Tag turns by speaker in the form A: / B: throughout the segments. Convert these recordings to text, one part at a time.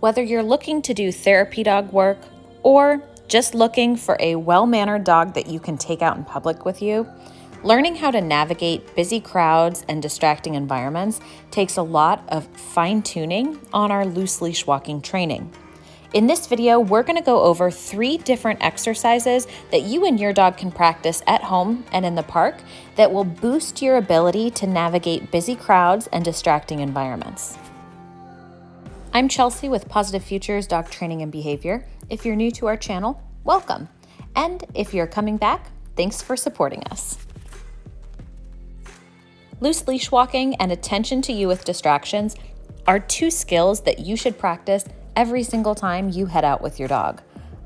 A: Whether you're looking to do therapy dog work or just looking for a well-mannered dog that you can take out in public with you, learning how to navigate busy crowds and distracting environments takes a lot of fine-tuning on our loose leash walking training. In this video, we're going to go over 3 different exercises that you and your dog can practice at home and in the park that will boost your ability to navigate busy crowds and distracting environments. I'm Chelsea with Positive Futures Dog Training and Behavior. If you're new to our channel, welcome. And if you're coming back, thanks for supporting us. Loose leash walking and attention to you with distractions are 2 skills that you should practice every single time you head out with your dog.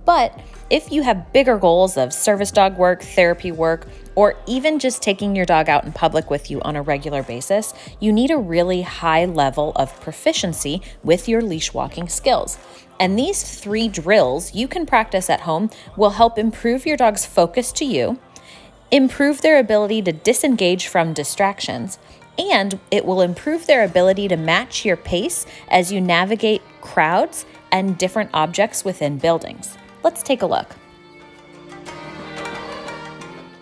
A: But if you have bigger goals of service dog work, therapy work, or even just taking your dog out in public with you on a regular basis, you need a really high level of proficiency with your leash walking skills. And these 3 drills you can practice at home will help improve your dog's focus to you, improve their ability to disengage from distractions, and it will improve their ability to match your pace as you navigate crowds and different objects within buildings. Let's take a look.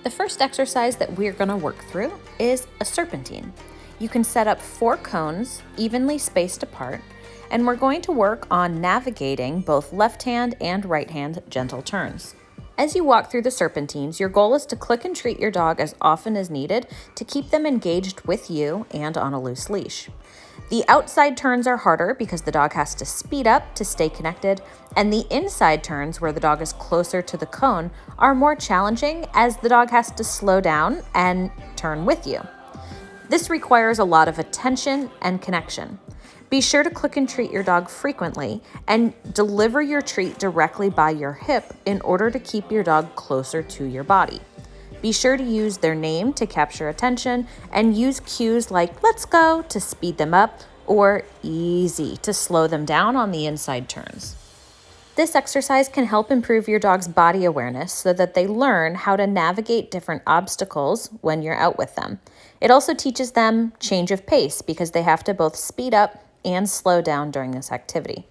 A: The first exercise that we're going to work through is a serpentine. You can set up 4 cones evenly spaced apart, and we're going to work on navigating both left hand and right hand gentle turns. As you walk through the serpentines, your goal is to click and treat your dog as often as needed to keep them engaged with you and on a loose leash. The outside turns are harder because the dog has to speed up to stay connected, and the inside turns, where the dog is closer to the cone, are more challenging as the dog has to slow down and turn with you. This requires a lot of attention and connection. Be sure to click and treat your dog frequently and deliver your treat directly by your hip in order to keep your dog closer to your body. Be sure to use their name to capture attention and use cues like "let's go" to speed them up or "easy" to slow them down on the inside turns. This exercise can help improve your dog's body awareness so that they learn how to navigate different obstacles when you're out with them. It also teaches them change of pace because they have to both speed up and slow down during this activity.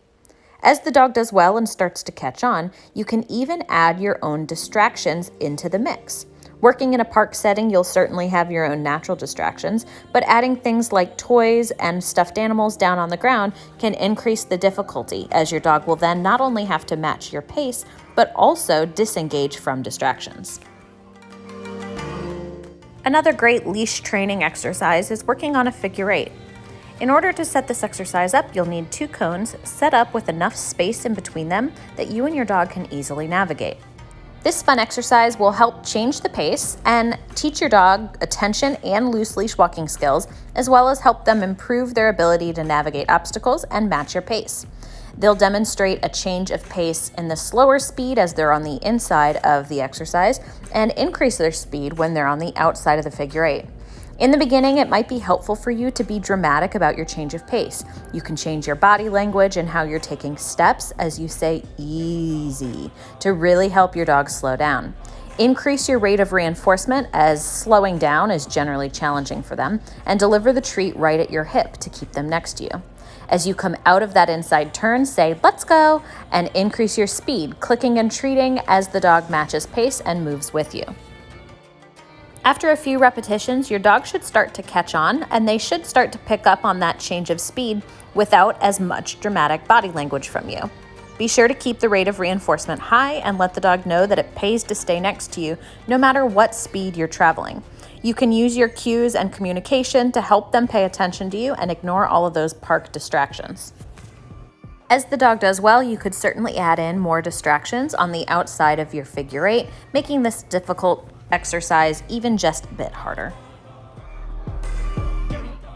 A: As the dog does well and starts to catch on, you can even add your own distractions into the mix. Working in a park setting, you'll certainly have your own natural distractions, but adding things like toys and stuffed animals down on the ground can increase the difficulty, as your dog will then not only have to match your pace, but also disengage from distractions. Another great leash training exercise is working on a figure 8. In order to set this exercise up, you'll need 2 cones set up with enough space in between them that you and your dog can easily navigate. This fun exercise will help change the pace and teach your dog attention and loose leash walking skills, as well as help them improve their ability to navigate obstacles and match your pace. They'll demonstrate a change of pace in the slower speed as they're on the inside of the exercise and increase their speed when they're on the outside of the figure 8. In the beginning, it might be helpful for you to be dramatic about your change of pace. You can change your body language and how you're taking steps as you say "easy" to really help your dog slow down. Increase your rate of reinforcement, as slowing down is generally challenging for them, and deliver the treat right at your hip to keep them next to you. As you come out of that inside turn, say "let's go" and increase your speed, clicking and treating as the dog matches pace and moves with you. After a few repetitions, your dog should start to catch on, and they should start to pick up on that change of speed without as much dramatic body language from you. Be sure to keep the rate of reinforcement high and let the dog know that it pays to stay next to you no matter what speed you're traveling. You can use your cues and communication to help them pay attention to you and ignore all of those park distractions. As the dog does well, you could certainly add in more distractions on the outside of your figure 8, making this difficult exercise even just a bit harder.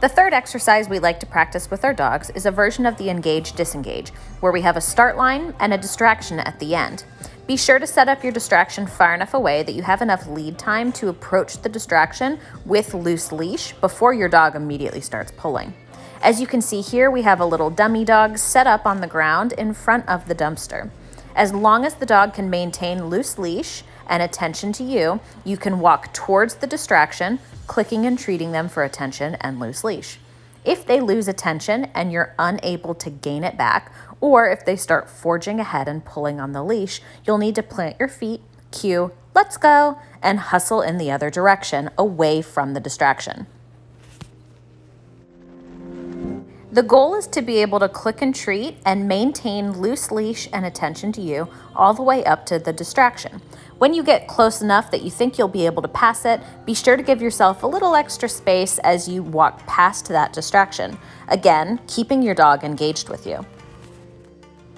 A: The third exercise we like to practice with our dogs is a version of the Engage-Disengage, where we have a start line and a distraction at the end. Be sure to set up your distraction far enough away that you have enough lead time to approach the distraction with loose leash before your dog immediately starts pulling. As you can see here, we have a little dummy dog set up on the ground in front of the dumpster. As long as the dog can maintain loose leash and attention to you, you can walk towards the distraction, clicking and treating them for attention and loose leash. If they lose attention and you're unable to gain it back, or if they start forging ahead and pulling on the leash, you'll need to plant your feet, cue, let's go, and hustle in the other direction, away from the distraction. The goal is to be able to click and treat and maintain loose leash and attention to you all the way up to the distraction. When you get close enough that you think you'll be able to pass it, be sure to give yourself a little extra space as you walk past that distraction. Again, keeping your dog engaged with you.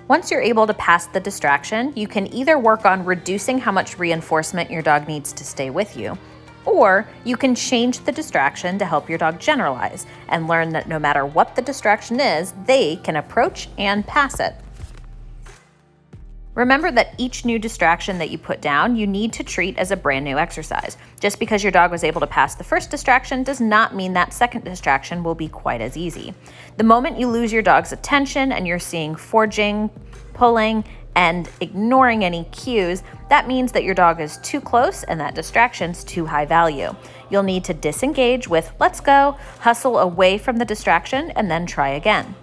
A: Once you're able to pass the distraction, you can either work on reducing how much reinforcement your dog needs to stay with you, or you can change the distraction to help your dog generalize and learn that no matter what the distraction is, they can approach and pass it. Remember that each new distraction that you put down, you need to treat as a brand new exercise. Just because your dog was able to pass the first distraction does not mean that second distraction will be quite as easy. The moment you lose your dog's attention and you're seeing forging, pulling, and ignoring any cues, that means that your dog is too close and that distraction's too high value. You'll need to disengage with let's go, hustle away from the distraction, and then try again.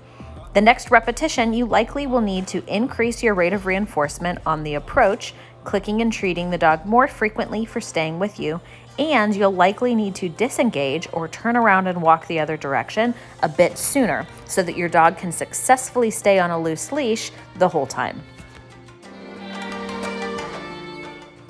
A: The next repetition, you likely will need to increase your rate of reinforcement on the approach, clicking and treating the dog more frequently for staying with you, and you'll likely need to disengage or turn around and walk the other direction a bit sooner so that your dog can successfully stay on a loose leash the whole time.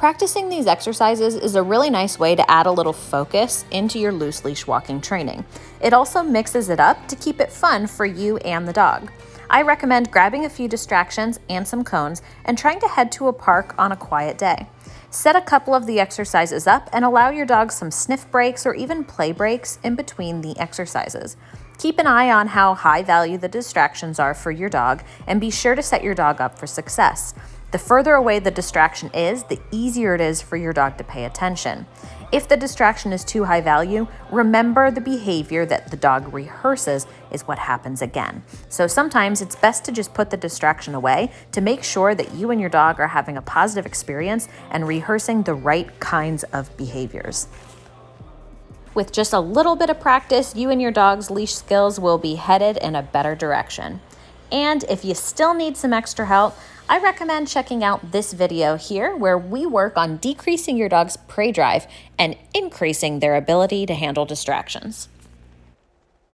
A: Practicing these exercises is a really nice way to add a little focus into your loose leash walking training. It also mixes it up to keep it fun for you and the dog. I recommend grabbing a few distractions and some cones and trying to head to a park on a quiet day. Set a couple of the exercises up and allow your dog some sniff breaks or even play breaks in between the exercises. Keep an eye on how high value the distractions are for your dog and be sure to set your dog up for success. The further away the distraction is, the easier it is for your dog to pay attention. If the distraction is too high value, remember the behavior that the dog rehearses is what happens again. So sometimes it's best to just put the distraction away to make sure that you and your dog are having a positive experience and rehearsing the right kinds of behaviors. With just a little bit of practice, you and your dog's leash skills will be headed in a better direction. And if you still need some extra help, I recommend checking out this video here where we work on decreasing your dog's prey drive and increasing their ability to handle distractions.